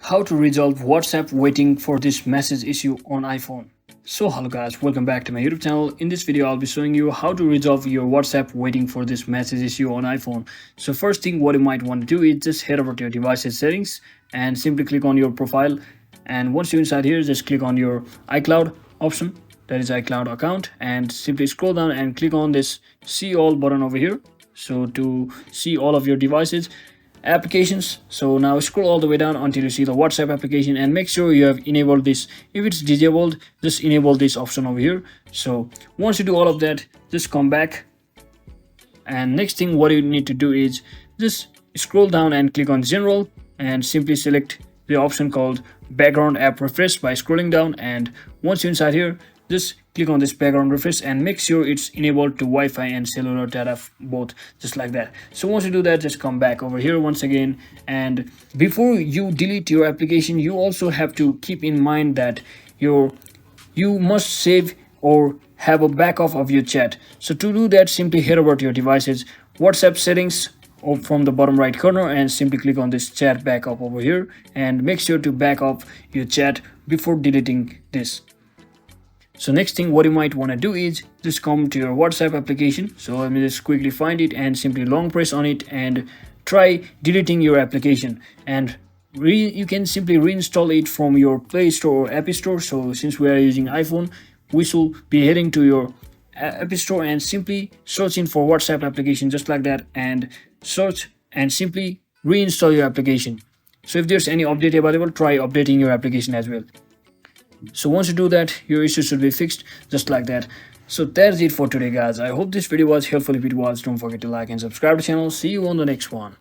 How to resolve WhatsApp waiting for this message issue on iPhone. So hello guys, welcome back to my YouTube channel. In this video I'll be showing you how to resolve your WhatsApp waiting for this message issue on iPhone. So first thing what you might want to do is just head over to your device's settings and simply click on your profile, and once you're inside here just click on your iCloud option, that is iCloud account, and simply scroll down and click on this see all button over here, so to see all of your devices applications. So now scroll all the way down until you see the WhatsApp application and make sure you have enabled this. If it's disabled, just enable this option over here. So once you do all of that, just come back, and next thing what you need to do is just scroll down and click on general and simply select the option called background app refresh by scrolling down, and once you're inside here just click on this background refresh and make sure it's enabled to Wi-Fi and cellular data both, just like that. So once you do that, just come back over here once again, and before you delete your application you also have to keep in mind that you must save or have a backup of your chat. So to do that, simply head over to your device's WhatsApp settings or from the bottom right corner and simply click on this chat backup over here, and make sure to back up your chat before deleting this. So next thing what you might want to do is just come to your WhatsApp application. So let me just quickly find it and simply long press on it and try deleting your application, and you can simply reinstall it from your Play Store or App Store. So since we are using iPhone, we should be heading to your App Store and simply searching for WhatsApp application, just like that, and search and simply reinstall your application. So if there's any update available, try updating your application as well. So once you do that, your issue should be fixed, just like that. So that's it for today guys. I hope this video was helpful. If it was, don't forget to like and subscribe to the channel. See you on the next one.